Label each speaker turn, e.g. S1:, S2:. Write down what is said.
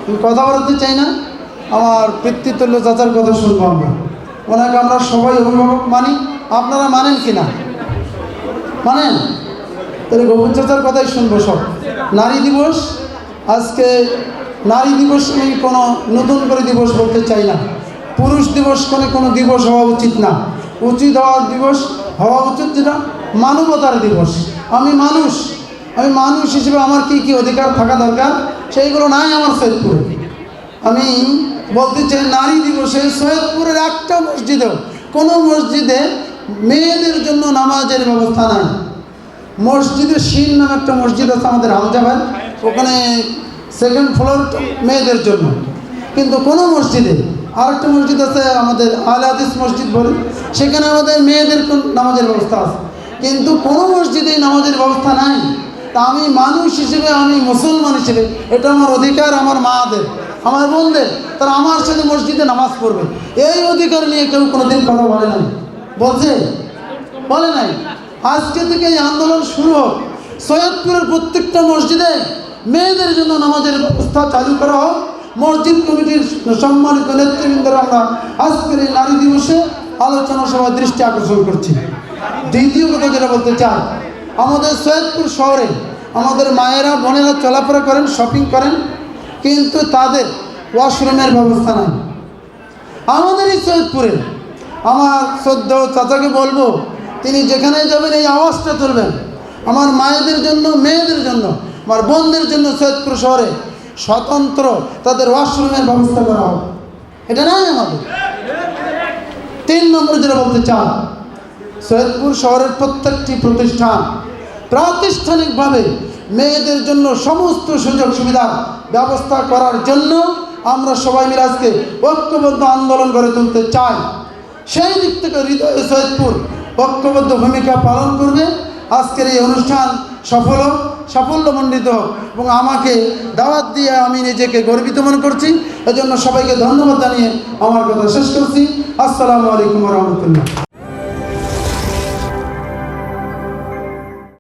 S1: আমি কথা বলতে চাই না, আমার পিতৃতুল্য চাচার কথা শুনবো আমরা। ওনাকে আমরা সবাই অভিভাবক মানি, আপনারা মানেন কি না? মানেন? তাহলে গোবিন্দ চাচার কথাই শুনবো সব। নারী দিবস, আজকে নারী দিবস আমি কোনো নতুন করে দিবস বলতে চাই না। পুরুষ দিবস কোনো দিবস হওয়া উচিত না। উচিত হওয়ার দিবস হওয়া উচিত যেটা মানবতার দিবস। আমি মানুষ হিসেবে আমার কি কি অধিকার থাকা দরকার সেইগুলো নাই আমার সৈয়দপুরে। আমি বলতে চাই নারী দিবসে সৈয়দপুরের একটা মসজিদেও কোনো মসজিদে মেয়েদের জন্য নামাজের ব্যবস্থা নাই। মসজিদে শিন নামে একটা মসজিদ আছে আমাদের হামজাবাদ, ওখানে সেকেন্ড ফ্লোর মেয়েদের জন্য, কিন্তু কোনো মসজিদে, আরেকটা মসজিদ আছে আমাদের আহলে হাদিস মসজিদ বলে, সেখানে আমাদের মেয়েদের নামাজের ব্যবস্থা আছে, কিন্তু কোনো মসজিদেই নামাজের ব্যবস্থা নাই। তা আমি মানুষ হিসেবে, আমি মুসলমান হিসেবে, এটা আমার অধিকার, আমার মাদের, আমার বোনদের, তারা আমার সাথে মসজিদে নামাজ পড়বে, এই অধিকার নিয়ে কেউ কোনোদিন কথা বলে নাই। বলে নাই। আজকে থেকে এই আন্দোলন শুরু হোক, সৈয়দপুরের প্রত্যেকটা মসজিদে মেয়েদের জন্য নামাজের ব্যবস্থা চালু করা হোক। মসজিদ কমিটির সম্মানিত নেতৃবৃন্দরা আমরা আজকের এই নারী দিবসে আলোচনা সভায় দৃষ্টি আকর্ষণ করছি। দ্বিতীয় কথা যেটা বলতে চাই, আমাদের সৈয়দপুর শহরে আমাদের মায়েরা বোনেরা চলাফেরা করেন, শপিং করেন, কিন্তু তাদের ওয়াশরুমের ব্যবস্থা নাই। আমাদের এই সৈয়দপুরে আমার শ্রদ্ধেয় চাচাকে বলবো, তিনি যেখানে যাবেন এই আওয়াজটা তুলবেন, আমার মায়েদের জন্য, মেয়েদের জন্য, আমার বোনদের জন্য সৈয়দপুর শহরে স্বতন্ত্র তাদের ওয়াশরুমের ব্যবস্থা করা হবে। এটা নাই আমাদের। 3 নম্বর যেটা বলতে চান, সৈয়দপুর শহরের প্রত্যেকটি প্রতিষ্ঠান প্রাতিষ্ঠানিকভাবে মেয়েদের জন্য সমস্ত সুযোগ সুবিধার ব্যবস্থা করার জন্য আমরা সবাই মিলে আজকে ঐক্যবদ্ধ আন্দোলন গড়ে তুলতে চাই। সেই দিক থেকে হৃদয়ে সৈয়দপুর ঐক্যবদ্ধ ভূমিকা পালন করবে। আজকের এই অনুষ্ঠান সাফল্যমণ্ডিত হোক এবং আমাকে দাওয়াত দিয়ে আমি নিজেকে গর্বিত মনে করছি। এজন্য সবাইকে ধন্যবাদ জানিয়ে আমার কথা শেষ করছি। আসসালামু আলাইকুম ওয়া রাহমাতুল্লাহ।